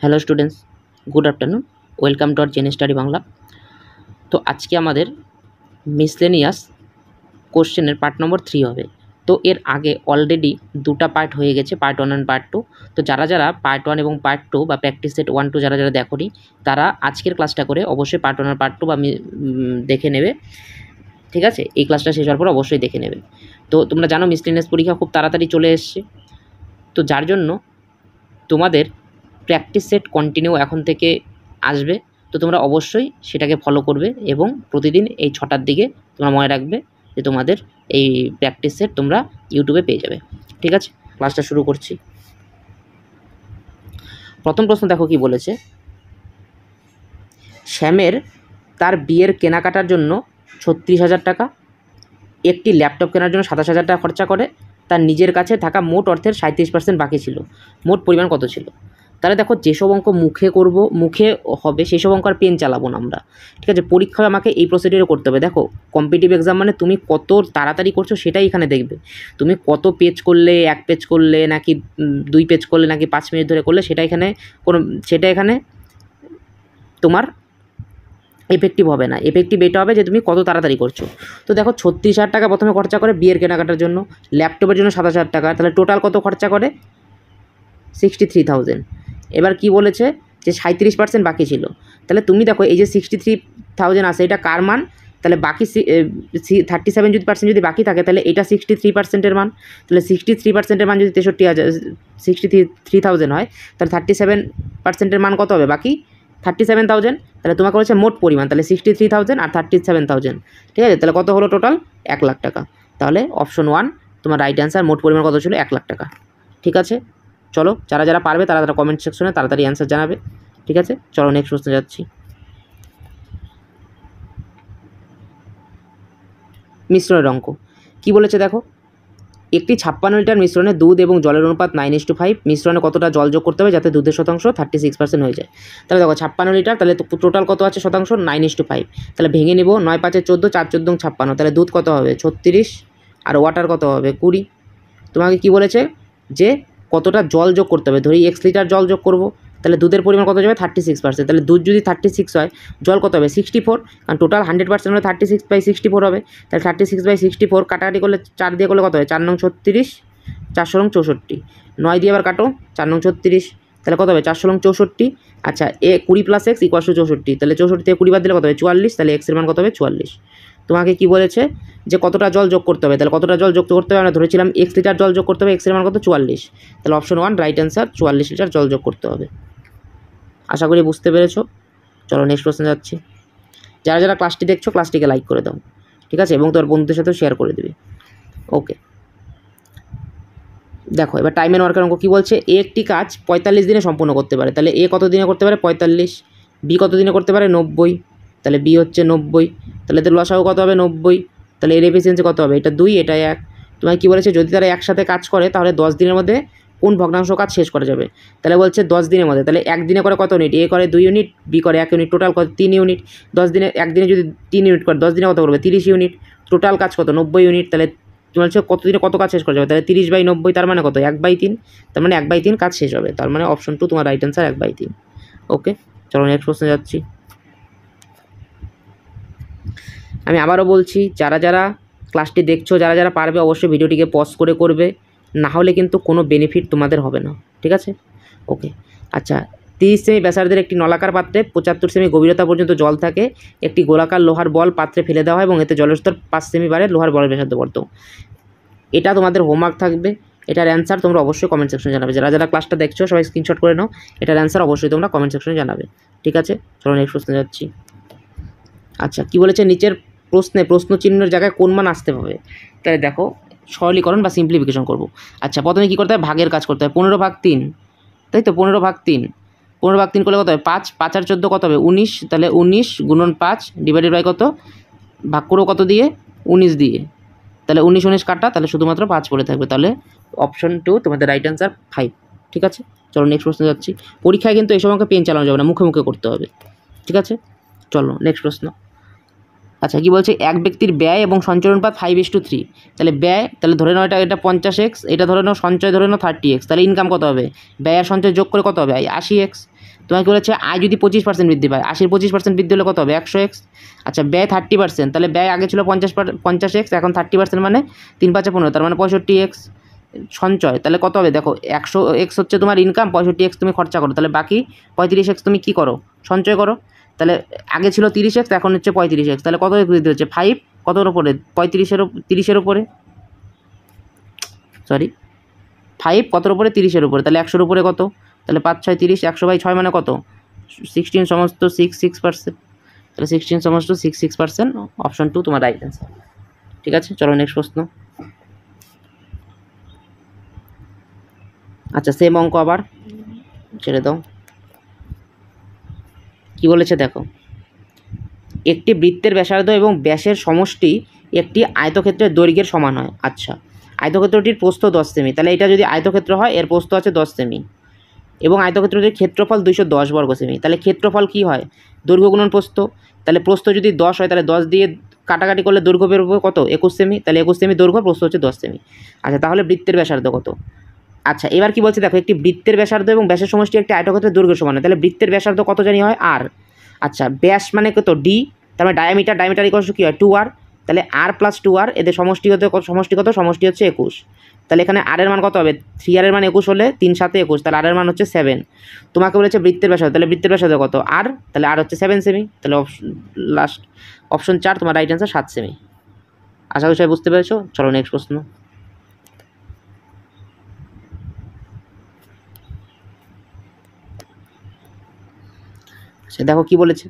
Hello students, good afternoon. Welcome to R gen study Bangla. তো আজকে আমাদের মিসলেনিয়াস কোশ্চেনের পার্ট নম্বর 3 হবে। তো এর আগে অলরেডি দুটা পার্ট হয়ে গেছে, পার্ট 1 অ্যান্ড পার্ট 2। তো যারা যারা পার্ট 1 এবং পার্ট 2 বা প্র্যাকটিস সেট 1 2 যারা যারা দেখোনি, তারা আজকের ক্লাসটা করে অবশ্যই পার্ট 1 আর পার্ট 2 বা দেখে নেবে। ঠিক আছে, এই ক্লাসটা শেষ হওয়ার পর অবশ্যই দেখে নেবে। তো তোমরা জানো মিসলেনিয়াস পরীক্ষা খুব তাড়াতাড়ি চলে এসছে, তো যার জন্য তোমাদের প্র্যাকটিস সেট কন্টিনিউ এখন থেকে আসবে। তো তোমরা অবশ্যই সেটাকে ফলো করবে এবং প্রতিদিন এই 6টার দিকে তোমরা মনে রাখবে যে তোমাদের এই প্র্যাকটিস সেট তোমরা ইউটিউবে পেয়ে যাবে। ঠিক আছে, ক্লাসটা শুরু করছি। প্রথম প্রশ্ন দেখো কি বলেছে। শ্যামের তার বিয়ের কেনাকাটার জন্য 36,000 টাকা, একটি ল্যাপটপ কেনার জন্য 27,000 টাকা খরচা করে। তার নিজের কাছে থাকা মোট অর্থের 37% বাকি ছিল। মোট পরিমাণ কত ছিল? তাহলে দেখো, যেসব অঙ্ক মুখে হবে সেই সব অঙ্ক আর পেন চালাবো না আমরা। ঠিক আছে, পরীক্ষায় আমাকে এই প্রসিডিউরে করতে হবে। দেখো, কম্পিটিটিভ এক্সাম মানে তুমি কত তাড়াতাড়ি করছো সেটাই এখানে দেখবে। তুমি কত পেজ করলে, 1 পেজ করলে নাকি 2 পেজ করলে নাকি 5 মিনিট ধরে করলে, সেটা এখানে তোমার এফেক্টিভ হবে না। এফেক্টিভ এটা হবে যে তুমি কত তাড়াতাড়ি করছো। তো দেখো, 36,000 টাকা প্রথমে খরচা করে বিয়ের কেনাকাটার জন্য, ল্যাপটপের জন্য 27,000 টাকা, তাহলে টোটাল কত খরচা করে? 63,000। এবার কি বলেছে যে 37% বাকি ছিল। তাহলে তুমি দেখো, এই যে 63,000 আছে, এটা কার মান? তাহলে বাকি 37% যদি বাকি থাকে, তাহলে এটা 63%-এর মান। তাহলে 63%-এর মান যদি 63,000 হয়, তাহলে 37%-এর মান কত হবে? বাকি 37,000। তাহলে তোমাকে বলেছে মোট পরিমাণ, তাহলে 63,000 আর 37,000। ঠিক আছে, তাহলে কত হলো টোটাল? 1 লাখ টাকা। তাহলে অপশন 1 তোমার রাইট অ্যান্সার। মোট পরিমাণ কত ছিল? 1 লাখ টাকা। ঠিক আছে, চলো, যারা যারা পারবে তারা তারা কমেন্ট সেকশনে তাড়াতাড়ি অ্যান্সার জানাবে। ঠিক আছে, চলো নেক্সট প্রশ্নে যাচ্ছি। মিশ্রণের অঙ্ক কি বলেছে দেখো। একটি 56 লিটার মিশ্রণে দুধ এবং জলের অনুপাত 9:5। মিশ্রণে কতটা জল যোগ করতে হবে যাতে দুধের শতাংশ 36% হয়ে যায়? তাহলে দেখো, 56 লিটার, তাহলে টোটাল কত আছে শতাংশ? 9:5। তাহলে ভেঙে নিব, 9 5 14, 4 14 56। তাহলে দুধ কত হবে? 36, আর ওয়াটার কত হবে? 20। তোমাকে কি বলেছে যে কতটা জল যোগ করতে হবে? ধরি x লিটার জল যোগ করব, তাহলে দুধের পরিমাণ কত যাবে? 36%। তাহলে দুধ যদি 36 হয়, জল কত হবে? 64, কারণ টোটাল 100% হলে 36/64 হবে। তাহলে 36/64 কাটাকাটি করলে 4 দিয়ে করলে কত হয়? 4 নং 36, 4 নং 64, 9 দিয়ে আবার কাটো, 4 নং 36, তাহলে কত হবে? 4 নং 64। আচ্ছা, 20 + x = 64। তাহলে 64 থেকে 20 বাদ দিলে কত হবে? 44। তাহলে x এর মান কত হবে? 44। তোমাকে কি বলেছে যে কতটা জল যোগ করতে হবে? তাহলে কতটা জল যোগ করতে হবে? আমরা ধরেছিলাম x লিটার জল যোগ করতে হবে, x এর মান কত? 44। তাহলে অপশন 1 রাইট অ্যান্সার, 44 লিটার জল যোগ করতে হবে। আশা করি বুঝতে পেরেছো। চলো নেক্সট প্রশ্নে যাচ্ছি। যারা যারা ক্লাসটি দেখছো, ক্লাসটিকে লাইক করে দাও। ঠিক আছে, এবং তোমার বন্ধুদের সাথেও শেয়ার করে দেবে। ওকে, দেখো এবার টাইম অ্যান্ড ওয়ার্কের অঙ্ক কী বলছে। এ একটি কাজ 45 দিনে সম্পূর্ণ করতে পারে। তাহলে এ কত দিনে করতে পারে? 45। বি কত দিনে করতে পারে? 90। তাহলে বি হচ্ছে 90। তাহলে এদের লসাগু কত হবে? 90। তাহলে এর এফিসিয়েন্সি কত হবে? এটা 2, এটা 1। তোমার কী বলেছে, যদি তারা একসাথে কাজ করে তাহলে 10 দিনের মধ্যে কোন ভগ্নাংশ কাজ শেষ করা যাবে? তাহলে বলছে 10 দিনের মধ্যে। তাহলে একদিনে করে কত ইউনিট? এ করে 2 ইউনিট, বি করে 1 ইউনিট, টোটাল কত? 3 ইউনিট। 10 দিনে, একদিনে যদি 3 ইউনিট করে 10 দিনে কত করবে? 30 ইউনিট। টোটাল কাজ কত? 90 ইউনিট। তাহলে তোমার হচ্ছে কত দিনে কত কাজ শেষ করা যাবে? তাহলে 30/90, তার মানে কত? 1/3। তার মানে 1/3 কাজ শেষ হবে। তার মানে অপশন 2 তোমার রাইট অ্যান্সার, 1/3। ওকে, চলো নেক্সট প্রশ্নে যাচ্ছি। আমি আবারও বলছি, যারা যারা ক্লাসটি দেখছো, যারা যারা পারবে অবশ্যই ভিডিওটিকে পজ করে করবে, না হলে কিন্তু কোনো বেনিফিট তোমাদের হবে না। ঠিক আছে, ওকে। আচ্ছা, 30 সেমি ব্যাসার্ধের একটি নলাকার পাত্রে 75 সেমি গভীরতা পর্যন্ত জল থাকে। একটি গোলাকার লোহার বল পাত্রে ফেলে দেওয়া হয় এবং এতে জলের স্তর 5 সেমি বাড়ে লোহার বলের ব্যাসার্ধ বর্ত। এটা তোমাদের হোমওয়ার্ক থাকবে। এটার অ্যান্সার তোমরা অবশ্যই কমেন্ট সেকশনে জানাবে। যারা যারা ক্লাসটা দেখছো সবাই স্ক্রিনশট করে নাও। এটার অ্যান্সার অবশ্যই তোমরা কমেন্ট সেকশনে জানাবে। ঠিক আছে, চলো নেক্সট প্রশ্নে যাচ্ছি। আচ্ছা, কি বলেছে নিচের প্রশ্নে প্রশ্ন চিহ্নের জায়গায় কোন মান আসতে হবে? তাহলে দেখো, সরলীকরণ বা সিম্পলিফিকেশন করব। আচ্ছা, প্রথমে কী করতে হবে? ভাগের কাজ করতে হবে। 15/3, তাই তো? 15/3, 15/3 করলে কত হবে? 5, 5 আর 14 কত হবে? 19। তাহলে 19 × 5 ডিভাইডেড বাই কত? ভাগ করো কত দিয়ে? 19 দিয়ে। তাহলে 19 19 কাটা, তাহলে শুধুমাত্র 5 পড়ে থাকবে। তাহলে অপশন 2 তোমাদের রাইট অ্যান্সার, 5। ঠিক আছে, চলো নেক্সট প্রশ্নে যাচ্ছি। পরীক্ষায় কিন্তু এই সময় পেন চালানো যাবে না, মুখে মুখে করতে হবে। ঠিক আছে, চলো নেক্সট প্রশ্ন। আচ্ছা, কি বলছে, এক ব্যক্তির ব্যয় এবং সঞ্চয় অনুপাত 5:3। তাহলে ব্যয়, তাহলে ধরে নাও এটা 50x, এটা ধরে নাও সঞ্চয় ধরে নাও 30x। তাহলে ইনকাম কত হবে? ব্যয় আর সঞ্চয় যোগ করে কত হবে? 80x। তোমাকে বলেছে আয় যদি 25% বৃদ্ধি পায়, 80 25% বৃদ্ধি হলে কত হবে 100x। আচ্ছা ব্যয় 30%, তাহলে ব্যয় আগে ছিল 50x, এখন 30% মানে 3 5 15, তার মানে 65x। সঞ্চয় তাহলে কত হবে দেখো, 100x হচ্ছে তোমার ইনকাম, 65x তুমি খরচা করো, তাহলে বাকি 35x তুমি কী করো, সঞ্চয় করো। তাহলে আগে ছিল 30x, এখন হচ্ছে 35x, তাহলে কত বৃদ্ধি হচ্ছে 5, কতর ওপরে 30-এর উপরে, সরি 5 কতর উপরে 30-এর উপরে, তাহলে 100-এর উপরে কত, তাহলে 5 6 30, 100/6 মানে কত 16 সমস্ত 6%, তাহলে 16 সমস্ত 6%, অপশন 2 তোমার রাইট অ্যান্সার। ঠিক আছে, চলো নেক্সট প্রশ্ন। আচ্ছা সেম অঙ্ক আবার ছেড়ে দাও। কি বলেছে দেখো, একটি বৃত্তের ব্যাসার্ধ এবং ব্যাসের সমষ্টি একটি আয়তক্ষেত্রের দৈর্ঘ্যের সমান হয়। আচ্ছা আয়তক্ষেত্রটির প্রস্থ 10 সেমি, তাহলে এটা যদি আয়তক্ষেত্র হয় এর প্রস্থ আছে 10 সেমি এবং আয়তক্ষেত্রটির ক্ষেত্রফল 210 বর্গ সেমি, তাহলে ক্ষেত্রফল কি হয় দৈর্ঘ্য গুণন প্রস্থ, তাহলে প্রস্থ যদি 10 হয় তাহলে 10 দিয়ে কাটাকাটি করলে দৈর্ঘ্য বেরোবে কত 21 সেমি, তাহলে 21 সেমি দৈর্ঘ্য, প্রস্থ হচ্ছে 10 সেমি। আচ্ছা তাহলে বৃত্তের ব্যাসার্ধ কত। আচ্ছা এবার কি বলছে দেখো, একটি বৃত্তের ব্যাসার্ধ এবং ব্যাসের সমষ্টি একটি আয়তক্ষেত্রের দৈর্ঘ্য সমান হয়, তাহলে বৃত্তের ব্যাসার্ধ কত জানি হয় আর। আচ্ছা ব্যাস মানে কত ডি, তার মানে ডায়ামিটার ইকুয়াল কী হয় 2r, তাহলে r + 2r, এদের সমষ্টি কত, সমষ্টি হচ্ছে 21, তাহলে এখানে r এর মান কত হবে 3r এর মান 21 হলে 3 7 21, তাহলে r এর মান হচ্ছে 7। তোমাকে বলেছে বৃত্তের ব্যাসার্ধ, তাহলে বৃত্তের ব্যাসার্ধ কত r, তাহলে r হচ্ছে 7 সেমি, তাহলে লাস্ট অপশন 4 তোমার রাইট অ্যান্সার 7 সেমি। আশা করি সবাই বুঝতে পেরেছো, চলো নেক্সট প্রশ্ন। সে দেখো কি বলেছে,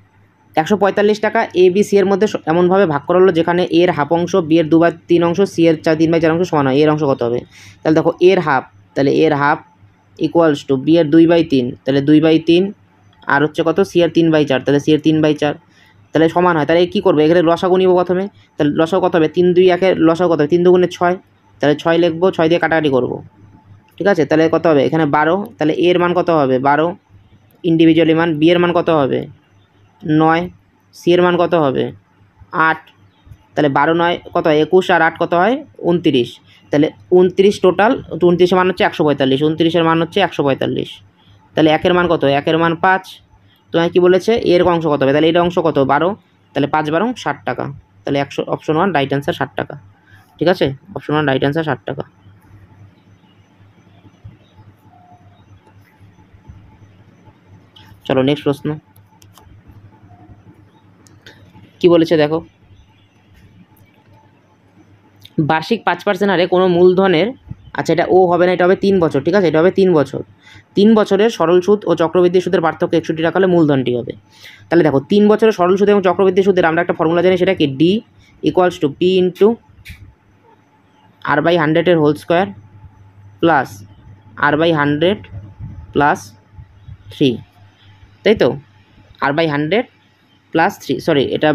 145 টাকা এ বি সি এর মধ্যে এমনভাবে ভাগ করা হলো যেখানে এর হাফ অংশ, বি এর 2/3 অংশ, সি এর 3/4 অংশ সমান হয়, এর অংশ কত হবে। তাহলে দেখো এর হাফ, তাহলে এর হাফ ইকুয়ালস টু বি এর 2/3, তাহলে 2/3 আর হচ্ছে কত সি এর 3/4, তাহলে সি এর 3/4, তাহলে সমান হয়। তাহলে কী করবো, এখানে লসাগু নিব প্রথমে, তাহলে লসাগু কত হবে 3 2 1, লসাগু কত হবে 3 2 6, তাহলে 6 লিখবো, 6 দিয়ে কাটাকাটি করবো। ঠিক আছে, তাহলে কত হবে এখানে 12, তাহলে এর মান কত হবে 12 ইন্ডিভিজুয়ালি মান, বি এর মান কত হবে 9, সি এর মান কত হবে 8, তাহলে 12 9 কত হয় 21 আর 8 কত হয় 29, তাহলে 29 টোটাল, 29-এর মান হচ্ছে 145, 29-এর মান হচ্ছে 145, তাহলে 1-এর মান কত, 1-এর মান 5। তোমায় কি বলেছে এর অংশ কত হবে, তাহলে এর অংশ কত 12, তাহলে 5 12 60 টাকা, তাহলে অপশন 1 রাইট অ্যান্সার 60 টাকা। ঠিক আছে, অপশন 1 রাইট অ্যান্সার 60 টাকা। চলো নেক্সট প্রশ্ন। কি বলেছে দেখো, বার্ষিক 5% হারে কোনো মূলধনের, আচ্ছা এটা ও হবে না, এটা হবে 3 বছর, ঠিক আছে এটা হবে 3 বছর, 3 বছরের সরল সুদ ও চক্রবৃদ্ধি সুদের পার্থক্য 61 টাকা হলে মূলধনটি হবে। তাহলে দেখো 3 বছরের সরল সুদ এবং চক্রবৃদ্ধি সুদের আমরা একটা ফর্মুলা জানি, সেটা কি D equals to P into r/100 এর whole square plus r/100 plus 3, তাই তো r/100 প্লাস 3, সরি এটা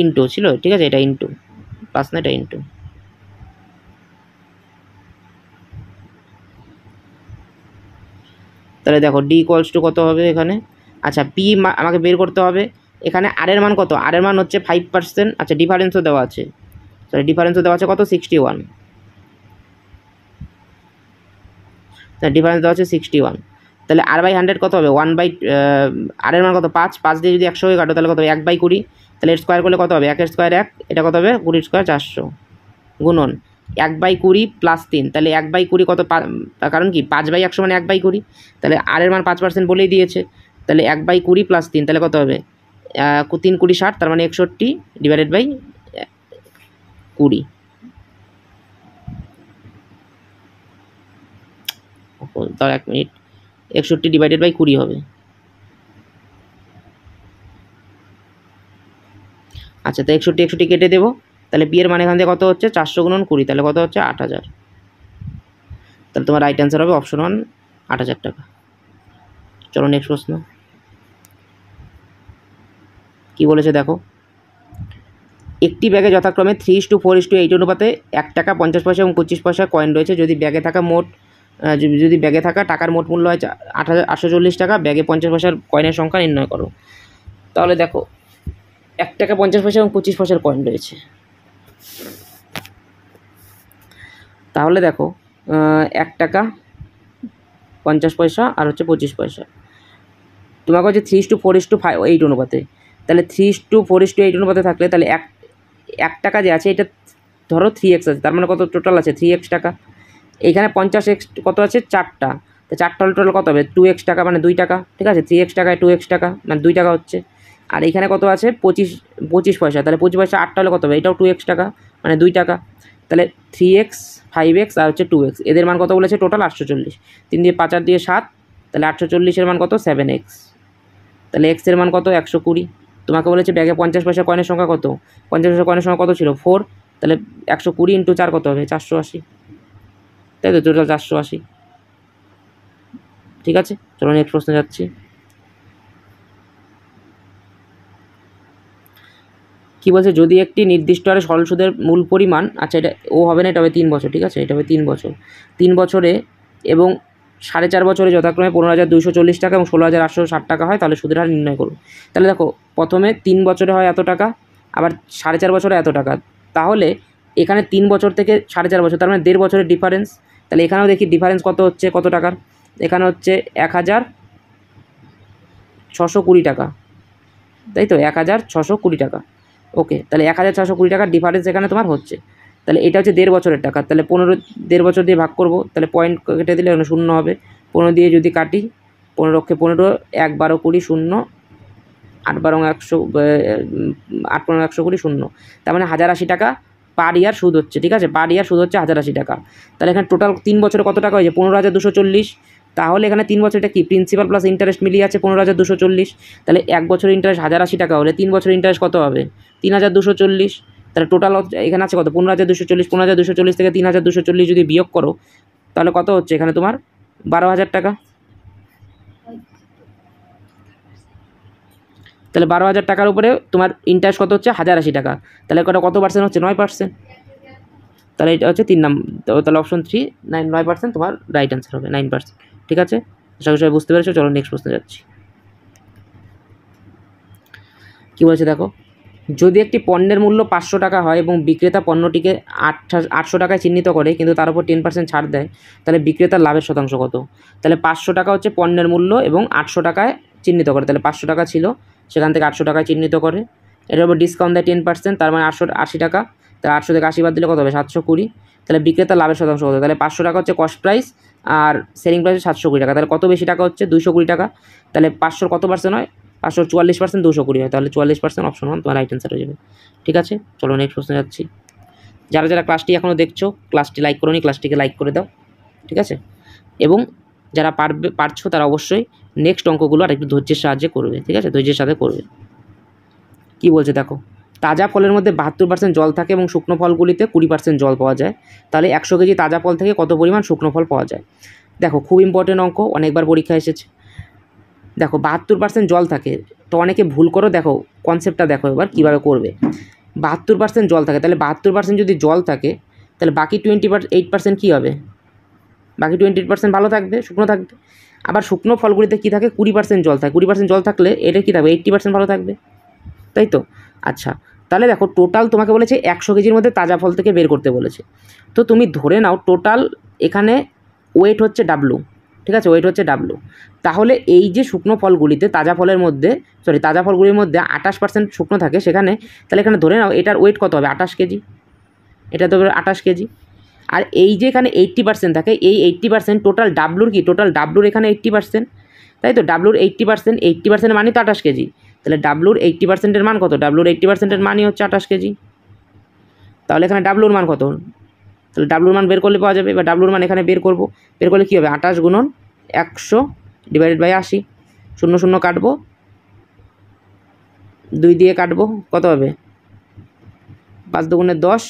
ইন্টু ছিল, ঠিক আছে এটা ইন্টু প্লাস না, এটা ইন্টু। তাহলে দেখো ডি ইকুয়ালস টু কত হবে এখানে, আচ্ছা পি আমাকে বের করতে হবে, এখানে আর এর মান কত, আর এর মান হচ্ছে 5%, আচ্ছা ডিফারেন্সও দেওয়া আছে, সরি ডিফারেন্সও দেওয়া আছে কত 61, ডিফারেন্স দেওয়া আছে 61, তাহলে r/100 কত হবে 1/, আর এর মান কত 5, 5 দিয়ে যদি 100 কাটো তাহলে কত হবে 1/20, তাহলে এর স্কোয়ার করলে কত হবে 1 এর স্কোয়ার 1, এটা কত হবে 20 স্কোয়ার 400 গুণন 1/20 প্লাস 3, তাহলে 1/20 কত, কারণ কি 5/100 মানে 1/20, তাহলে আর এর মান 5% বলেই দিয়েছে, তাহলে 1/20 প্লাস 3, তাহলে কত হবে 3 20 60, তার মানে 61 ডিভাইডেড বাই 20, তাও 1 মিনিট, 61 ডিভাইডেড বাই 20 হবে। আচ্ছা তো 61 কেটে দেবো, তাহলে পি এর মানে এখান থেকে কত হচ্ছে 400 গুণন 20, তাহলে কত হচ্ছে 8000, তাহলে তোমার রাইট অ্যান্সার হবে অপশন 1 8000 টাকা। চলো নেক্সট প্রশ্ন। কি বলেছে দেখো, একটি ব্যাগে যথাক্রমে 3:4:8 অনুপাতে 1 টাকা 50 পয়সা এবং 25 পয়সা কয়েন রয়েছে, যদি ব্যাগে থাকা টাকার মোট মূল্য হয় 840 টাকা, ব্যাগে 50 পয়সার কয়েনের সংখ্যা নির্ণয় করো। তাহলে দেখো 1 টাকা 50 পয়সা এবং 25 পয়সার কয়েন রয়েছে, তাহলে দেখো 1 টাকা 50 পয়সা আর হচ্ছে 25 পয়সা, তোমাকে হচ্ছে 3:4:8 অনুপাতে। তাহলে 3:4:8 অনুপাতে থাকলে তাহলে 1 টাকা যে আছে এটা ধরো 3x আছে, তার মানে কত টোটাল আছে 3x টাকা। এইখানে 50x কত আছে 4টা, তো 4টা হলে টোটাল কত হবে 2x টাকা, মানে 2 টাকা। ঠিক আছে, 3x টাকায় 2x টাকা মানে 2 টাকা হচ্ছে। আর এইখানে কত আছে 25 পয়সা, তাহলে 25 পয়সা 8টা হলে কত হবে, এটাও 2x টাকা মানে 2 টাকা। তাহলে 3x 5x আর হচ্ছে 2x, এদের মান কত বলেছে টোটাল 840। 3 দিয়ে 5 আর দিয়ে 7, তাহলে 840-এর মান কত 7x। তাহলে x এর মান কত 120। তোমাকে বলেছে ব্যাগে 50 পয়সা কয়েনের সংখ্যা কত, 50 পয়সা কয়েনের সংখ্যা কত ছিল 4, তাহলে 120 × 4 কত হবে 480, তাই তো টোটাল 480। ঠিক আছে, চলো নেক্সট প্রশ্নে যাচ্ছি। কি বলছে, যদি একটি নির্দিষ্ট হারে সরল সুদের মূল পরিমাণ, আচ্ছা এটা ও হবে না, এটা হবে 3 বছর। ঠিক আছে, এটা হবে 3 বছর, 3 বছরে এবং 4.5 বছরে যথাক্রমে 15,240 টাকা এবং 16,860 টাকা হয়, তাহলে সুদের হার নির্ণয় করুন। তাহলে দেখো প্রথমে 3 বছরে হয় এত টাকা, আবার 4.5 বছরে এত টাকা, তাহলে এখানে 3 বছর থেকে 4.5 বছর, তার মানে 1.5 বছরের ডিফারেন্স। তাহলে এখানেও দেখি ডিফারেন্স কত হচ্ছে, কত টাকার, এখানে হচ্ছে 1,620 টাকা, তাই তো 1,620 টাকা। ওকে, তাহলে 1,620 টাকার ডিফারেন্স এখানে তোমার হচ্ছে। তাহলে এটা হচ্ছে 1.5 বছরের টাকা, তাহলে 1.5 বছর দিয়ে ভাগ করবো, তাহলে পয়েন্ট কেটে দিলে এখানে 0 হবে। 15 দিয়ে যদি কাটি, 15 × 15, 1 12 20 0, 8 12 100, 8 15 120 0, তার মানে 1,080 টাকা পার ইয়ার সুদ হচ্ছে। ঠিক আছে, পার ইয়ার সুদ হচ্ছে 1,080 টাকা। তাহলে এখানে টোটাল 3 বছরে কত টাকা হয়েছে 15,240। তাহলে এখানে 3 বছরটা কি প্রিন্সিপাল প্লাস ইন্টারেস্ট মিলিয়ে আছে 15,240। তাহলে 1 বছরের ইন্টারেস্ট 1,080 টাকা হলে 3 বছরের ইন্টারেস্ট কত হবে 3,240। তাহলে টোটাল এখানে আছে কত 15,240, 15,240 থেকে 3,240 যদি বিয়োগ করো তাহলে কত হচ্ছে এখানে তোমার 12,000 টাকা। তাহলে 12,000 টাকার উপরে তোমার ইন্টারেস্ট কত হচ্ছে 1,080 টাকা, তাহলে কত পার্সেন্ট হচ্ছে 9%। তাহলে এটা হচ্ছে 3 নম্বর, তাহলে অপশন 3 9% তোমার রাইট অ্যান্সার হবে 9%। ঠিক আছে, আশা করি সবাই বুঝতে পেরেছো। চলো নেক্সট প্রশ্নে যাচ্ছি। কী বলছে দেখো, যদি একটি পণ্যের মূল্য 500 টাকা হয় এবং বিক্রেতা পণ্যটিকে 800 টাকায় চিহ্নিত করে কিন্তু তার উপর 10% ছাড় দেয়, তাহলে বিক্রেতার লাভের শতাংশ কত। তাহলে 500 টাকা হচ্ছে পণ্যের মূল্য এবং 800 টাকায় চিহ্নিত করে, তাহলে 500 টাকা ছিল সেখান থেকে 800 টাকায় চিহ্নিত করে, এটার উপর ডিসকাউন্ট দেয় 10%, তার মানে 880 টাকা। তাহলে 800 থেকে 80 বাদ দিলে কত হবে 720। তাহলে বিক্রেতার লাভের শতাংশ কত, তাহলে 500 টাকা হচ্ছে কস্ট প্রাইস আর সেলিং প্রাইস 720 টাকা, তাহলে কত বেশি টাকা হচ্ছে 220 টাকা। তাহলে 500 কত পার্সেন্ট হয় 500 44%, 220 হয়, তাহলে 44% অপশন 1 তোমার রাইট অ্যান্সার হয়ে যাবে। ঠিক আছে, চলো নেক্সট প্রশ্নে যাচ্ছি। যারা যারা ক্লাসটি এখনও দেখছো ক্লাসটি লাইক করোনি, ক্লাসটিকে লাইক করে দাও। ঠিক আছে, এবং যারা পারছো তারা অবশ্যই নেক্সট অঙ্কগুলো আর একটু ধৈর্যের সাহায্যে করবে। ঠিক আছে, ধৈর্যের সাথে করবে। কি বলছে দেখো, তাজা ফলের মধ্যে 72% জল থাকে এবং শুকনো ফলগুলিতে 20% জল পাওয়া যায়, তাহলে 100 কেজি তাজা ফল থেকে কত পরিমাণ শুকনো ফল পাওয়া যায়। দেখো খুব ইম্পর্টেন্ট অঙ্ক, অনেকবার পরীক্ষা এসেছে। দেখো 72% জল থাকে, তো অনেকে ভুল করো, দেখো কনসেপ্টটা দেখো এবার কীভাবে করবে। 72% জল থাকে, তাহলে 72% যদি জল থাকে তাহলে বাকি 28% কী হবে, বাকি 28% ভালো থাকবে, শুকনো থাকবে। আবার শুকনো ফলগুলিতে কী থাকে 20% জল থাকে, 20% জল থাকলে এটা কী থাকবে 80% ভালো থাকবে, তাই তো। আচ্ছা, তাহলে দেখো টোটাল তোমাকে বলেছে 100 কেজির মধ্যে তাজা ফল থেকে বের করতে বলেছে, তো তুমি ধরে নাও টোটাল এখানে ওয়েট হচ্ছে ডাব্লু। ঠিক আছে, ওয়েট হচ্ছে ডাব্লু। তাহলে এই যে শুকনো ফলগুলিতে তাজা ফলগুলির মধ্যে 28% শুকনো থাকে সেখানে, তাহলে এখানে ধরে নাও এটার ওয়েট কত হবে 28 কেজি, এটা তো 28 কেজি। আর এই যে এখানে 80% থাকে, এই 80% টোটাল ডাব্লুর কি, টোটাল ডাব্লুর এখানে 80%, তাই তো। ডাব্লুর 80% মানে তো 28 কেজি, তাহলে ডাব্লুর 80%-এর মান কত, ডাব্লুর 80%-এর মানই হচ্ছে 28 কেজি। তাহলে এখানে ডাব্লুর মান কত, তাহলে ডাব্লুর মান বের করলে পাওয়া যাবে। এবার ডাব্লুর মান এখানে বের করবো, বের করলে কী হবে 28 × 100 / 80, 0 0 কাটবো, 2 দিয়ে কাটবো, কত হবে 5 2 10,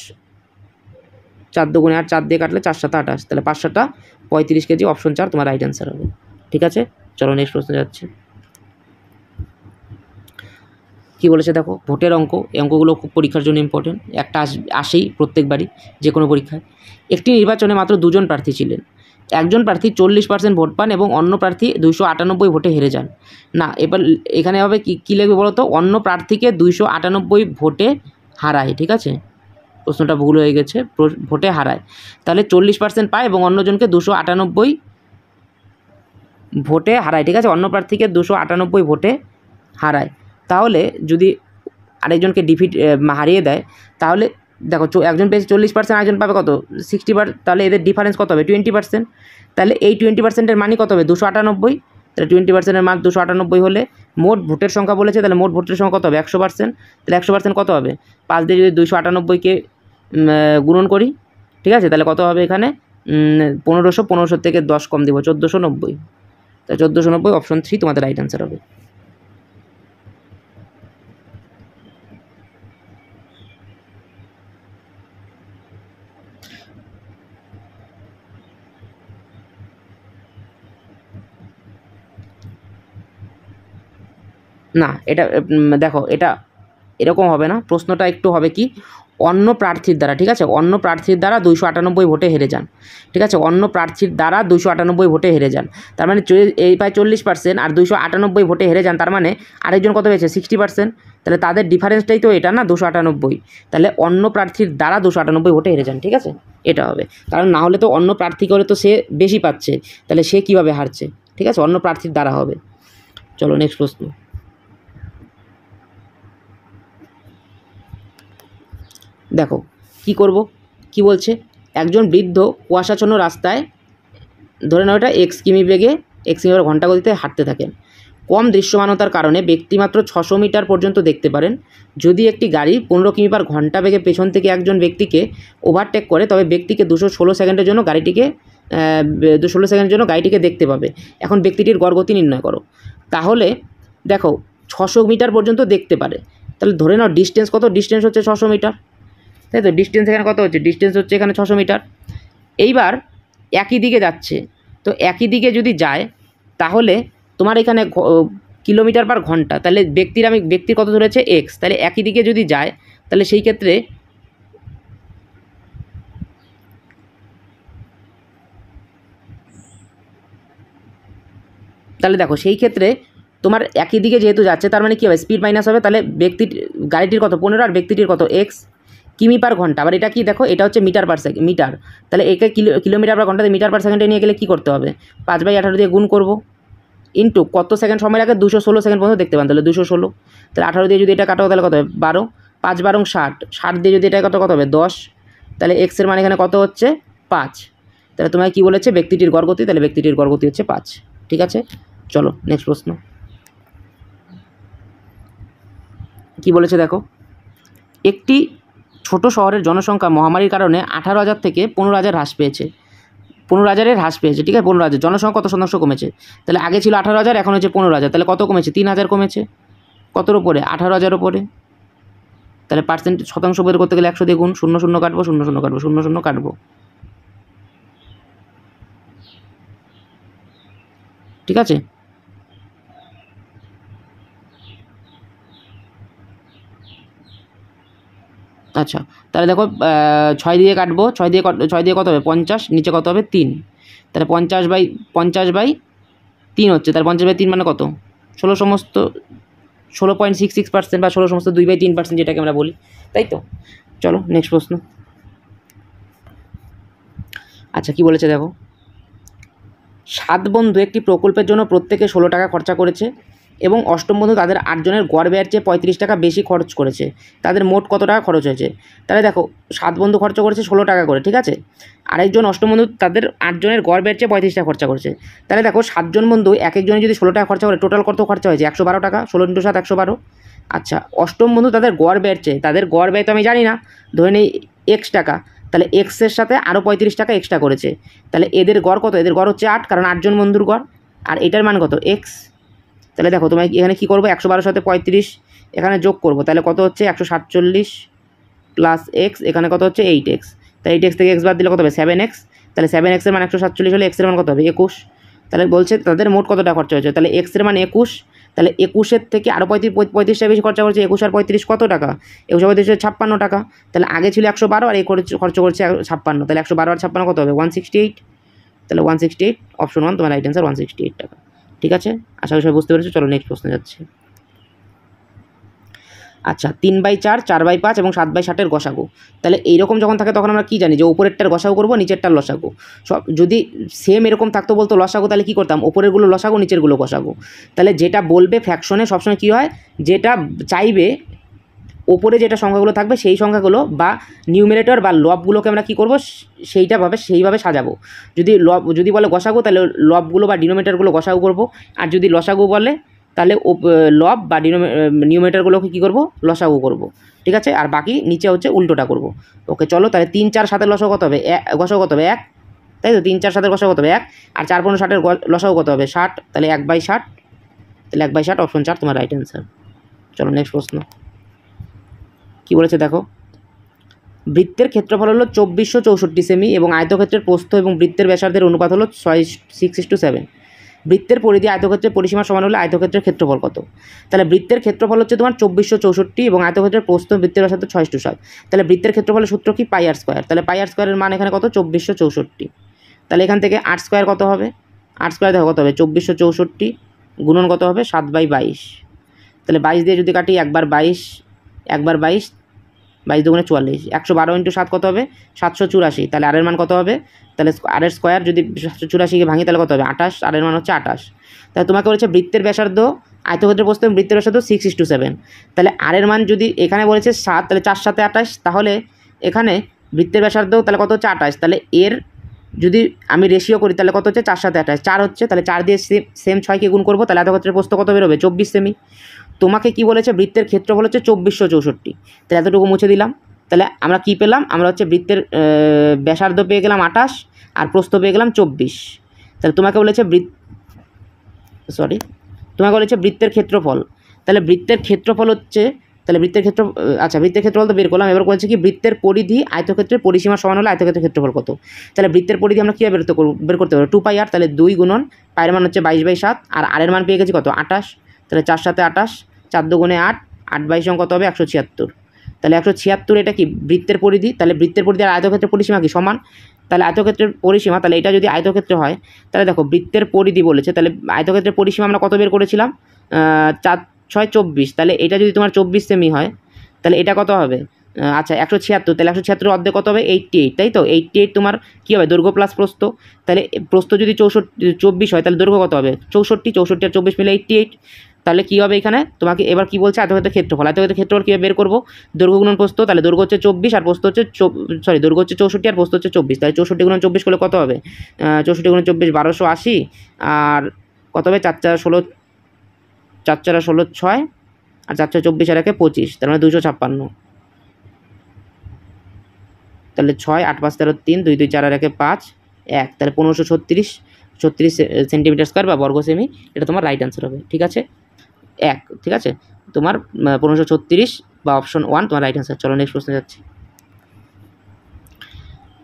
4 2 8, 4 দিয়ে কাটলে 4 7 28, তাহলে 5 7 35 কেজি, অপশন 4 তোমার রাইট অ্যান্সার হবে। ঠিক আছে, চলো নেক্সট প্রশ্নে যাচ্ছি। কী বলেছে দেখো, ভোটের অঙ্ক, এই অঙ্কগুলো খুব পরীক্ষার জন্য ইম্পর্টেন্ট, একটা আসেই প্রত্যেকবারই যে কোনো পরীক্ষায়। একটি নির্বাচনে মাত্র 2 জন প্রার্থী ছিলেন, একজন প্রার্থী 40% ভোট পান এবং অন্য প্রার্থী 298 ভোটে হেরে যান। না, এবার এখানে হবে কী লিখবে বলো তো, অন্য প্রার্থীকে 298 ভোটে হারায়। ঠিক আছে, প্রশ্নটা ভুল হয়ে গেছে, ভোটে হারায়, তাহলে 40% পায় এবং অন্যজনকে 298 ভোটে হারায়, ঠিক আছে, অন্য প্রার্থীকে 298 ভোটে হারায়, তাহলে যদি আরেকজনকে হারিয়ে দেয়, তাহলে দেখো একজন পেয়েছে 40%, আরেকজন পাবে কত 60%, তাহলে এদের ডিফারেন্স কত হবে 20%। তাহলে এই 20%-এর মানই কত হবে 298। তাহলে 20%-এর মান 298 হলে মোট ভোটের সংখ্যা বলেছে, তাহলে মোট ভোটের সংখ্যা কত হবে 100%। তাহলে 100% কত হবে 5 দিয়ে যদি 298কে গুণন করি, ঠিক আছে, তাহলে কত হবে এখানে 1500 থেকে 10 কম দিব 1490। তাহলে 1490 অপশন 3 তোমাদের রাইট অ্যান্সার হবে। না, এটা দেখো এটা এরকম হবে না, প্রশ্নটা একটু হবে কি অন্য প্রার্থীর দ্বারা, ঠিক আছে, অন্য প্রার্থীর দ্বারা 298 ভোটে হেরে যান, ঠিক আছে, অন্য প্রার্থীর দ্বারা 298 ভোটে হেরে যান, তার মানে এই প্রায় 40% আর 298 ভোটে হেরে যান, তার মানে আরেকজন কত পেয়েছে 60%, তাহলে তাদের ডিফারেন্সটাই তো এটা না 298, তাহলে অন্য প্রার্থীর দ্বারা 298 ভোটে হেরে যান, ঠিক আছে, এটা হবে, কারণ না হলে তো অন্য প্রার্থী করে তো সে বেশি পাচ্ছে, তাহলে সে কীভাবে হারছে, ঠিক আছে, অন্য প্রার্থীর দ্বারা হবে। চলো নেক্সট প্রশ্ন। দেখো কি করব, কি বলছে, একজন বৃদ্ধ কুয়াশাচ্ছন্ন রাস্তায় ধরে নাও এটা 1 কিমি বেগে 1 কিমি ঘন্টা গতিতে হাঁটতে থাকেন। কম দৃশ্যমানতার কারণে ব্যক্তি মাত্র 600 মিটার পর্যন্ত দেখতে পারেন। যদি একটি গাড়ি 15 কিমি পার ঘন্টা বেগে পেছন থেকে একজন ব্যক্তিকে ওভারটেক করে, তবে ব্যক্তিকে 216 সেকেন্ডের জন্য গাড়িটিকে দেখতে পাবে। এখন ব্যক্তিটির গড়গতি নির্ণয় করো। তাহলে দেখো 600 মিটার পর্যন্ত দেখতে পারে, তাহলে ধরে নাও ডিস্টেন্স কত, ডিস্টেন্স হচ্ছে 600 মিটার, তাই তো, ডিস্টেন্স এখানে কত হচ্ছে, ডিস্টেন্স হচ্ছে এখানে 600 মিটার। এইবার একই দিকে যাচ্ছে, তো একই দিকে যদি যায় তাহলে তোমার এখানে কিলোমিটার পার ঘন্টা, তাহলে ব্যক্তির কত ধরেছে এক্স, তাহলে একই দিকে যদি যায় তাহলে সেই ক্ষেত্রে দেখো সেই ক্ষেত্রে তোমার একই দিকে যেহেতু যাচ্ছে, তার মানে কী হবে স্পিড মাইনাস হবে, তাহলে গাড়িটির কত 15 আর ব্যক্তিটির কত এক্স কিমি পার ঘন্টা। আবার এটা কি দেখো, এটা হচ্ছে মিটার পার সেকেন্ড, মিটার, তাহলে একে কিলোমিটার পার ঘন্টাতে মিটার পার সেকেন্ডে নিয়ে গেলে কী করতে হবে 5/18 দিয়ে গুণ করবো, ইন্টু কত সেকেন্ড সময় লাগে 216 সেকেন্ড পর্যন্ত দেখতে পান, তাহলে 216, তাহলে 18 দিয়ে যদি এটা কাটো তাহলে কত হবে 12, 5 12 60, 60 দিয়ে যদি এটা কত হবে 10, তাহলে এক্সের মান এখানে কত হচ্ছে 5, তাহলে তোমায় কী বলেছে ব্যক্তিটির গড়গতি, তাহলে ব্যক্তিটির গড়গতি হচ্ছে 5, ঠিক আছে। চলো নেক্সট প্রশ্ন কি বলেছে দেখো, একটি ছোট শহরের জনসংখ্যা মহামারীর কারণে 18,000 থেকে 15,000 হ্রাস পেয়েছে, 15,000-এর হ্রাস পেয়েছে, ঠিক আছে, 15,000 জনসংখ্যা কত শতাংশ কমেছে, তাহলে আগে ছিল 18,000 এখন হচ্ছে 15,000, তাহলে কত কমেছে 3,000 কমেছে, কতর উপরে 18,000 উপরে, তাহলে পার্সেন্ট শতাংশ বের করতে গেলে 100 দিয়ে গুণ, 0 0 কাটবো 0 0 কাটবো 0 0 কাটবো, ঠিক আছে। আচ্ছা তাহলে দেখো 6 দিয়ে কাটবো, 6 দিয়ে কত হবে 50, নিচে কত হবে 3, তাহলে 50/3 হচ্ছে, তাহলে 50/3 মানে কত 16.66% বা 2/3% যেটাকে আমরা বলি, তাই তো। চলো নেক্সট প্রশ্ন। আচ্ছা কি বলেছে দেখো, 7 বন্ধু একটি প্রকল্পের জন্য প্রত্যেকে 16 টাকা খরচা করেছে এবং অষ্টম বন্ধু তাদের 8 জনের গড় ব্যয়ের চেয়ে 35 টাকা বেশি খরচ করেছে, তাদের মোট কত টাকা খরচ হয়েছে, তাহলে দেখো 7 বন্ধু খরচ করেছে 16 টাকা করে, ঠিক আছে, আরেকজন অষ্টম বন্ধু তাদের 8 জনের গড় ব্যয়ের চেয়ে 35 টাকা খরচা করেছে, তাহলে দেখো 7 জন বন্ধু এক একজনে যদি 16 টাকা খরচা করে টোটাল কত খরচা হয়েছে 112 টাকা, 16 × 7 112। আচ্ছা অষ্টম বন্ধু তাদের গড় ব্যয়ের চেয়ে, তাদের গড় ব্যয় তো আমি জানি না, ধরে নেই x টাকা, তাহলে এক্সের সাথে আরও 35 টাকা এক্সট্রা করেছে, তাহলে এদের গড় কত, এদের গড় হচ্ছে 8, কারণ 8 জন বন্ধুর গড়, আর এটার মান কত এক্স, তাহলে দেখো তোমায় এখানে কী করবো 112 সাথে 35 এখানে যোগ করবো, তাহলে কত হচ্ছে 147 প্লাস এক্স, এখানে কত হচ্ছে 8x, তাহলে 8x থেকে এক্স বাদ দিলে কত হবে 7x, তাহলে 7x-এর মান 147 হলে এক্সের মান কত হবে 21, তাহলে বলছে তাদের মোট কত টাকা খরচা হয়েছে, তাহলে এক্সের মান 21, তাহলে 21-এর থেকে আরও 35 টাকা বেশি খরচা করছে, 21 আর 35 কত টাকা, 21 আর 35 56 টাকা, তাহলে আগে ছিল 112 আর এই খরচ করছে 56, তাহলে 112 আর 56 কত হবে 168, তাহলে 168 অপশন 1 তোমার রাইট অ্যান্সার 168 টাকা, ঠিক আছে। আশা করি সবাই বুঝতে পেরেছো। চলো নেক্সট প্রশ্নে যাচ্ছে। আচ্ছা 3/4, 4/5 এবং 7/60 গসাগু। তাহলে এইরকম যখন থাকে তখন আমরা কি জানি যে উপরেরটার গসাগু করবো, নিচেরটার লসাগু। সব যদি সেম এরকম থাকতো বলতো লসাগু, তাহলে কী করতাম, ওপরেরগুলো লসাগু, নিচেরগুলো গসাগু। তাহলে যেটা বলবে ফ্র্যাকশনে সবসময় কী হয়, যেটা চাইবে ওপরে যেটা সংখ্যাগুলো থাকবে সেই সংখ্যাগুলো বা নিউমারেটর বা লবগুলোকে আমরা কী করবো, সেইভাবে সাজাবো। যদি বলে গসাগু, তাহলে লবগুলো বা ডিনোমিনেটরগুলো গসাগু করবো। আর যদি লসাগু বলে, তাহলে লব বা নিউমারেটরগুলোকে কী করবো, লসাগু করবো। ঠিক আছে, আর বাকি নিচে হচ্ছে উল্টোটা করবো। ওকে চলো, তাহলে 3, 4, 7 লসাগু কত হবে, গসাগু কত হবে 1, তাই তো 3, 4, 7 গসাগু কত হবে 1, আর 4, 15, 60 লসাগু কত হবে 60, তাহলে 1/60, তাহলে 1/60 অপশন 4 তোমার রাইট অ্যান্সার। চলো নেক্সট প্রশ্ন কী বলেছে দেখো। বৃত্তের ক্ষেত্রফল হলো 2464 সেমি এবং আয়তক্ষেত্রের প্রস্থ এবং বৃত্তের ব্যাসার্ধের অনুপাত হলো 6:7। বৃত্তের পরিধি আয়তক্ষেত্রের পরিসীমা সমান হলে আয়তক্ষেত্রের ক্ষেত্রফল কত? তাহলে বৃত্তের ক্ষেত্রফল হচ্ছে তোমার 2464 এবং আয়তক্ষেত্রের প্রস্থ বৃত্তের ব্যাসার্ধ 6:7। তাহলে বৃত্তের ক্ষেত্রফলের সূত্র কি, পাই আর স্কোয়ার। তাহলে পাই আর স্কোয়ারের মান এখানে কত, 2464। তাহলে এখান থেকে 8 স্কোয়ার কত হবে, 8 স্কোয়ার দেখো কত হবে 2464 গুণন কত হবে 7/22। তাহলে 22 দিয়ে যদি কাটি, একবার 22, 22 2 44, 112 × 7 কত হবে 784। তাহলে আর এর মান কত হবে, তাহলে আর এর স্কোয়ার যদি 784কে ভাঙি তাহলে কত হবে 28, আর এর মান হচ্ছে 28। তাহলে তোমাকে বলেছে বৃত্তের ব্যাসার্ধ আয়তক্ষেত্রের প্রস্থ এবং বৃত্তের ব্যাসার্ধ 6:7। তাহলে আর এর মান যদি এখানে বলেছে 7, তাহলে 4 × 7 = 28, তাহলে এখানে বৃত্তের ব্যাসার্ধ তাহলে কত হচ্ছে 28। তাহলে এর যদি আমি রেশিও করি তাহলে কত হচ্ছে 4 × 7 = 28, 4 হচ্ছে, তাহলে 4 দিয়ে সেম 6কে গুণ করবো, তাহলে আয়তক্ষেত্রের প্রস্থ কত বেরোবে 24 সেমি। তোমাকে কি বলেছে, বৃত্তের ক্ষেত্রফল হচ্ছে 2464। তাহলে এতটুকু মুছে দিলাম। তাহলে আমরা কি পেলাম, আমরা হচ্ছে বৃত্তের ব্যাসার্ধ পেয়ে গেলাম 28 আর প্রস্থ পেয়ে গেলাম 24। তাহলে তোমাকে বলেছে বৃত্তের ক্ষেত্রফল। তাহলে বৃত্তের ক্ষেত্রফল হচ্ছে, তাহলে বৃত্তের ক্ষেত্রফল তো বের করলাম। এবার বলছে কি, বৃত্তের পরিধি আয়তক্ষেত্রের পরিসীমা সমান হলে আয়তক্ষেত্রের ক্ষেত্রফল কত? তাহলে বৃত্তের পরিধি আমরা কীভাবে বের করতে পারবো, 2πr। তাহলে 2 গুণন পায়ের মান হচ্ছে 22/7 আর আর এর মান পেয়ে গেছি কত 28। তাহলে 4 × 7 = 28, 4 × 2 = 8, 8/22 কত হবে 176। তাহলে 176 এটা কি বৃত্তের পরিধি। তাহলে বৃত্তের পরিধি আর আয়তক্ষেত্রের পরিসীমা কি সমান। তাহলে আয়তক্ষেত্রের পরিসীমা, তাহলে এটা যদি আয়তক্ষেত্র হয়, তাহলে দেখো বৃত্তের পরিধি বলেছে, তাহলে আয়তক্ষেত্রের পরিসীমা আমরা কত বের করেছিলাম, 4, 6, 24। তাহলে এটা যদি তোমার 24 সেমি হয়, তাহলে এটা কত হবে, আচ্ছা 176, তাহলে 176 অর্ধেক কত হবে 88, তাই তো 88 তোমার কী হবে দৈর্ঘ্য প্লাস প্রস্থ। তাহলে প্রস্থ যদি 24 হয়, তাহলে দৈর্ঘ্য কত হবে 64, 64 আর 24 মিলে 88। তাহলে কী হবে এখানে তোমাকে এবার কি বলছে, আয়তক্ষেত্রের ক্ষেত্রফল। আয়তক্ষেত্রের ক্ষেত্রফল কীভাবে বের করবো, দৈর্ঘ্য গুণন প্রস্থ। তাহলে দৈর্ঘ্য হচ্ছে 24 আর প্রস্থ হচ্ছে দৈর্ঘ্য হচ্ছে 64 আর প্রস্থ হচ্ছে 24। তাহলে 64 × 24 করলে কত হবে, 64 × 24 1280, আর কত হবে 4 × 16, 4 × 16 6, আর 4 × 24 আর 1 25, তার মানে 256। তাহলে 6, 8, 5, 13, 3, 2, 2, 4 আর 1 5, 1, তাহলে 1536 সেন্টিমিটার স্কোয়ার বা বর্গ সেমি, এটা তোমার রাইট অ্যান্সার হবে। ঠিক আছে, 1, ঠিক আছে, তোমার 1536 বা অপশন 1 তোমার রাইট অ্যান্সার। চলো নেক্সট প্রশ্নে যাচ্ছি।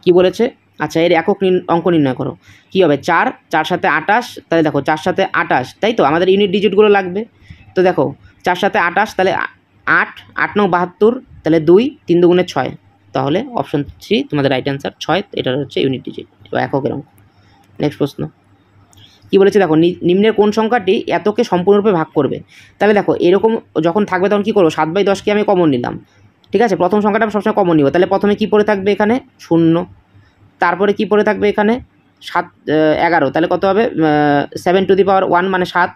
কি বলেছে, আচ্ছা এর একক অঙ্ক নির্ণয় করো। কী হবে 4, 4 × 7 = 28। তাহলে দেখো 4 × 7 = 28, তাই তো আমাদের ইউনিট ডিজিটগুলো লাগবে। তো দেখো 4 × 7 = 28, তাহলে 8, 8 × 9 = 72, তাহলে 2, 3 × 2 = 6, তাহলে অপশন 3 তোমাদের রাইট অ্যান্সার 6, এটার হচ্ছে ইউনিট ডিজিট বা এককের অঙ্ক। নেক্সট প্রশ্ন কী বলেছে দেখো, নিম্নের কোন সংখ্যাটি এতকে সম্পূর্ণরূপে ভাগ করবে। তাহলে দেখো এরকম যখন থাকবে তখন কী করবো, 7/10কে আমি কমন নিলাম। ঠিক আছে, প্রথম সংখ্যাটা সবসময় কমন নিব। তাহলে প্রথমে কী পড়ে থাকবে এখানে 0, তারপরে কী পড়ে থাকবে এখানে 11, তাহলে কত হবে 7⁻1 মানে 7,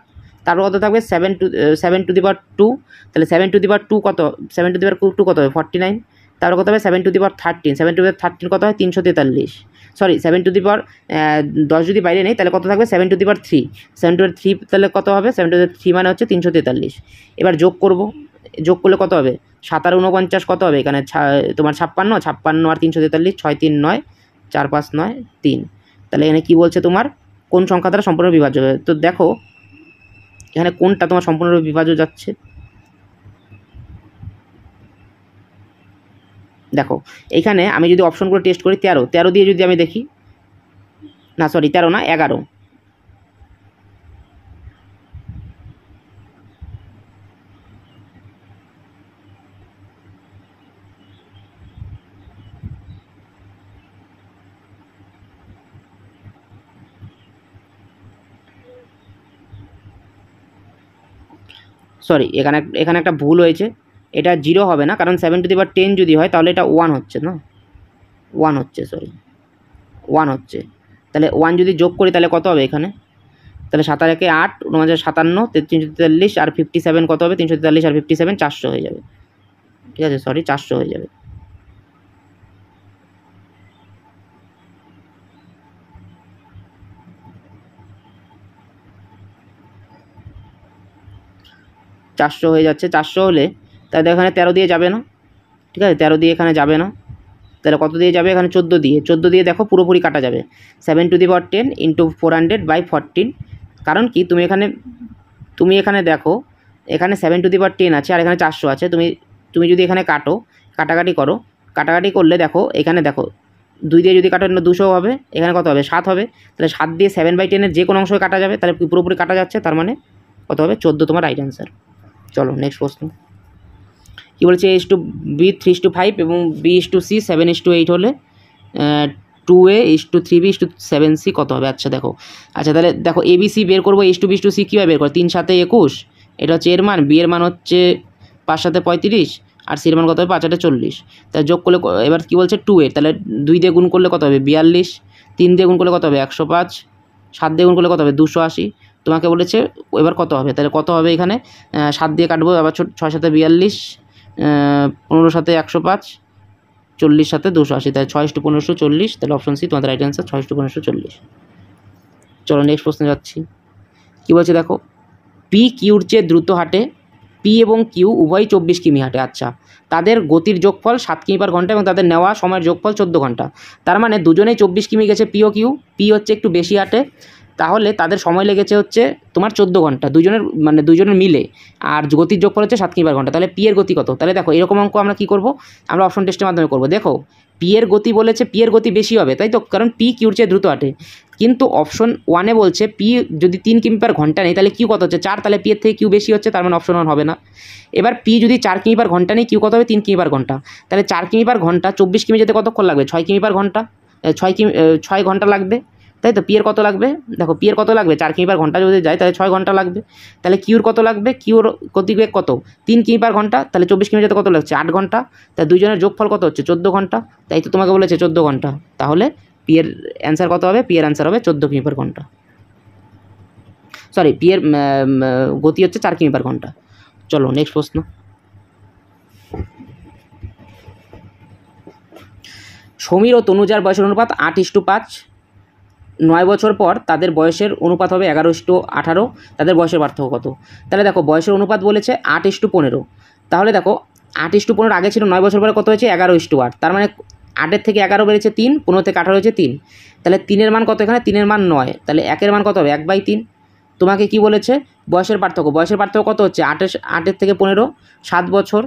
তারপর কত থাকবে 7⁻2, তাহলে 7⁻2 কত, 7⁻2 কত হবে 49, তারপর কত হবে 7⁻13, 7⁻13 কত হয় 343, সরি 7 যদি বাইরে নেই তাহলে কত থাকবে 7⁻3, 7⁻3 তাহলে কত হবে 7⁻3 মানে হচ্ছে 343। এবার যোগ করব, যোগ করলে কত হবে 7 আর 49 কত হবে এখানে তোমার 56 আর 343, 6, 3, 9, 4, 5, 9, 3। তাহলে এখানে কী বলছে তোমার কোন সংখ্যা দ্বারা সম্পূর্ণ বিভাজ্য হবে। তো দেখো এখানে কোনটা তোমার সম্পূর্ণরূপে বিভাজ্য যাচ্ছে, দেখো এইখানে আমি যদি অপশনগুলো টেস্ট করি 13 দিয়ে যদি আমি দেখি, না সরি 13 না 11, সরি এখানে একটা ভুল হয়েছে, এটা 0 হবে না, কারণ 7 টু দি পাওয়ার 10 যদি হয় তাহলে এটা 1 হচ্ছে না, 1 হচ্ছে, সরি 1 হচ্ছে। তাহলে 1 যদি যোগ করি তাহলে কত হবে এখানে, তাহলে 7 আর 1 8, 9 57, 343 আর 57 কত হবে, 343 আর 57 400 হয়ে যাবে, ঠিক আছে, সরি 400 হয়ে যাবে। চারশো হয়ে যাচ্ছে। 400 হলে তাহলে এখানে 13 দিয়ে যাবে না, ঠিক আছে, 13 দিয়ে এখানে যাবে না, তাহলে কত দিয়ে যাবে এখানে 14 দিয়ে, 14 দিয়ে দেখো পুরোপুরি কাটা যাবে। 7 টু দি পাওয়ার 10 ইন্টু 400/14, কারণ কি তুমি এখানে দেখো এখানে 7 টু দি পাওয়ার 10 আছে আর এখানে 400 আছে, তুমি যদি এখানে কাটাকাটি করো, কাটাকাটি করলে দেখো এখানে দেখো 2 দিয়ে যদি কাটো 200 হবে, এখানে কত হবে 7 হবে, তাহলে 7 দিয়ে 7/10 যে কোনো অংশ কাটা যাবে, তাহলে পুরোপুরি কাটা যাচ্ছে, তার মানে কত হবে 14 তোমার রাইট অ্যান্সার। চলো নেক্সট প্রশ্ন কী বলছে, A/B 3:5 এবং B/C 7:8 হলে 2A/3B/7C কত হবে। আচ্ছা দেখো, আচ্ছা তাহলে দেখো ABC বের করবো, A/B/C কীভাবে বের করো, 3 7 21, এটা হচ্ছে এর মান, B এর মান হচ্ছে 5 7 35 আর C এর মান কত হবে 5 8 40, তাহলে যোগ করলে এবার কী বলছে 2A, তাহলে 2 দিয়ে গুণ করলে কত হবে 42, 3 দিয়ে গুণ করলে কত হবে 105, 7 দিয়ে গুণ করলে কত হবে 280, তোমাকে বলেছে এবার কত হবে, তাহলে কত হবে এখানে 7 দিয়ে কাটবো, আবার 6 7 42, 15 7 105, 40 7 280, তাই 6:1540, তাহলে অপশন সি তোমাদের রাইট অ্যান্সার 6:1540। চলো নেক্সট প্রশ্নে যাচ্ছি, কী বলছে দেখো, পি কিউর চেয়ে দ্রুত হাঁটে, পি এবং কিউ উভয়ই 24 কিমি হাঁটে। আচ্ছা, তাদের গতির যোগফল 7 কিমি/ঘন্টা এবং তাদের নেওয়া সময়ের যোগফল 14 ঘন্টা, তার মানে দুজনেই 24 কিমি গেছে পি ও কিউ, পি হচ্ছে একটু বেশি হাঁটে, তাহলে তাদের সময় লেগেছে হচ্ছে তোমার 14 ঘন্টা দুজনের মিলে, আর গতির যোগফল হচ্ছে 7 কিমি/ঘন্টা, তাহলে পি এর গতি কত, তাহলে দেখো এরকম অঙ্ক আমরা কী করবো, আমরা অপশন টেস্টের মাধ্যমে করবো। দেখো পি এর গতি বলেছে, পি এর গতি বেশি হবে, তাই তো, কারণ পি কিউর চেয়ে দ্রুত হাঁটে, কিন্তু অপশন 1-এ বলছে পি যদি 3 কিমি/ঘন্টা নেই তাহলে কিউ কত হচ্ছে 4, তাহলে পি এর থেকে কিউ বেশি হচ্ছে, তার মানে অপশন 1 হবে না। এবার পি যদি 4 কিমি/ঘন্টা নেই, কিউ কত হবে 3 কিমি/ঘন্টা, তাহলে 4 কিমি/ঘন্টা 24 কিমি যেতে কতক্ষণ লাগবে 6 কিমি/ঘন্টা, 6 ঘন্টা লাগবে, তাই তো। পি এর কত লাগবে, দেখো পি এর কত লাগবে 4 কিমি/ঘন্টা যদি যায় তাহলে 6 ঘন্টা লাগবে, তাহলে কিউর কত লাগবে, কিউর গতিবেগ কত 3 কিমি/ঘন্টা, তাহলে 24 কিমি যেতে কত লাগছে 8 ঘন্টা, তাই দুইজনের যোগফল কত হচ্ছে 14 ঘন্টা, তাই তো তোমাকে বলেছে 14 ঘন্টা, তাহলে পি এর অ্যান্সার কত হবে, পি এর অ্যান্সার হবে 14 কিমি/ঘন্টা, সরি পি এর গতি হচ্ছে 4 কিমি/ঘন্টা। চলো নেক্সট প্রশ্ন, সমীর ও তনুজার বয়সের অনুপাত 8:5, 9 বছর পর তাদের বয়সের অনুপাত হবে 11:18, তাদের বয়সের পার্থক্য কত। তাহলে দেখো বয়সের অনুপাত বলেছে 8:15, তাহলে দেখো 8:15 আগে ছিল, 9 বছর পরে কত হয়েছে 11:8, তার মানে 8-এর থেকে 11 বেড়েছে 3, 15 থেকে 18 হয়েছে 3, তাহলে 3-এর মান কত এখানে, 3-এর মান 9, তাহলে 1-এর মান কত হবে 1/3। তোমাকে কি বলেছে বয়সের পার্থক্য কত হচ্ছে 8-এর থেকে 15 7 বছর,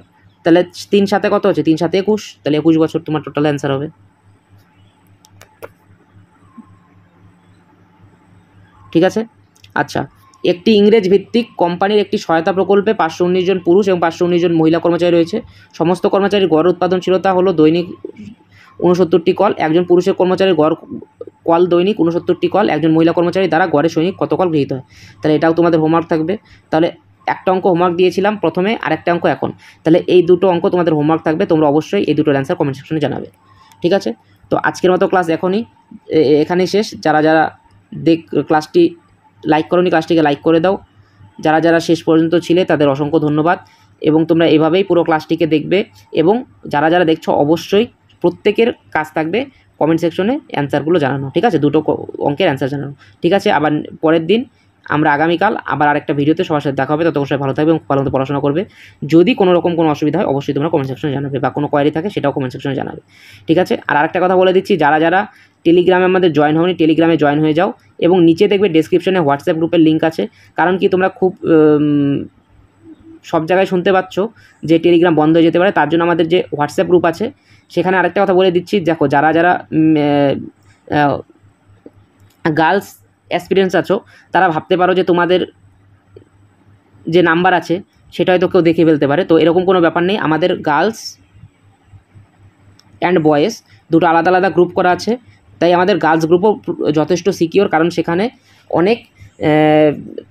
তাহলে 3 7 কত হচ্ছে 3 7 21, তাহলে 21 বছর তোমার টোটাল অ্যান্সার হবে। ঠিক আছে। আচ্ছা, একটি ইংরেজ ভিত্তিক কোম্পানির একটি সহায়তা প্রকল্পে 519 জন পুরুষ এবং 519 জন মহিলা কর্মচারী রয়েছে। সমস্ত কর্মচারীর গড় উৎপাদনশীলতা হলো দৈনিক 69টি কল। একজন পুরুষের কর্মচারীর গড় কল দৈনিক 69টি কল, একজন মহিলা কর্মচারী দ্বারা গড়ে সৈনিক কত কল গৃহীত হয়। তাহলে এটাও তোমাদের হোমওয়ার্ক থাকবে। তাহলে একটা অঙ্ক হোমওয়ার্ক দিয়েছিলাম প্রথমে, আরেকটা অঙ্ক এখন, তাহলে এই দুটো অঙ্ক তোমাদের হোমওয়ার্ক থাকবে, তোমরা অবশ্যই এই দুটোর অ্যান্সার কমেন্ট সেকশনে জানাবে। ঠিক আছে, তো আজকের মতো ক্লাস এখানেই শেষ। যারা ক্লাসটি লাইক করোনি, ক্লাসটিকে লাইক করে দাও। যারা শেষ পর্যন্ত ছিলে তাদের অসংখ্য ধন্যবাদ, এবং তোমরা এভাবেই পুরো ক্লাসটিকে দেখবে, এবং যারা দেখছো অবশ্যই প্রত্যেকের কাজ থাকবে কমেন্ট সেকশনে অ্যান্সারগুলো জানানো। ঠিক আছে, দুটো অঙ্কের অ্যান্সার জানানো। ঠিক আছে, আবার পরের দিন আমরা আগামীকাল আবার আরেকটা ভিডিওতে সবার সাথে দেখা হবে। ততক্ষণ সবাই ভালো থাকবে এবং ভালো মতো পড়াশোনা করবে। যদি কোনো রকম কোনো অসুবিধা হয় অবশ্যই তোমরা কমেন্ট সেকশনে জানাবে, বা কোনো কোয়ারি থাকে সেটাও কমেন্ট সেকশনে জানাবে। ঠিক আছে, আর আরেকটা কথা বলে দিচ্ছি, যারা টেলিগ্রামে আমাদের জয়েন হওনি, টেলিগ্রামে জয়েন হয়ে যাও, এবং নিচে দেখবে ডেসক্রিপশনে হোয়াটসঅ্যাপ গ্রুপের লিঙ্ক আছে। কারণ কি তোমরা খুব সব জায়গায় শুনতে পাচ্ছ যে টেলিগ্রাম বন্ধ হয়ে যেতে পারে, তার জন্য আমাদের যে হোয়াটসঅ্যাপ গ্রুপ আছে সেখানে আরেকটা কথা বলে দিচ্ছি, দেখো যারা গার্লস এক্সপিরিয়েন্স আছো তারা ভাবতে পারো যে তোমাদের যে নাম্বার আছে সেটা হয়তো কেউ দেখে ফেলতে পারে। তো এরকম কোনো ব্যাপার নেই, আমাদের গার্লস অ্যান্ড বয়েজ দুটো আলাদা আলাদা গ্রুপ করা আছে। তাই আমাদের গার্লস গ্রুপও যথেষ্ট সিকিওর, কারণ সেখানে অনেক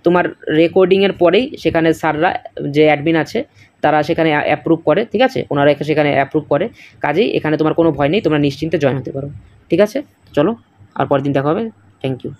তোমার রেকর্ডিংয়ের পরেই সেখানে স্যাররা যে অ্যাডমিন আছে তারা সেখানে অ্যাপ্রুভ করে, ঠিক আছে, ওনারা সেখানে অ্যাপ্রুভ করে। কাজেই এখানে তোমার কোনো ভয় নেই, তোমরা নিশ্চিন্তে জয়েন হতে পারো। ঠিক আছে, চলো আর পরের দিন দেখা হবে। Thank you.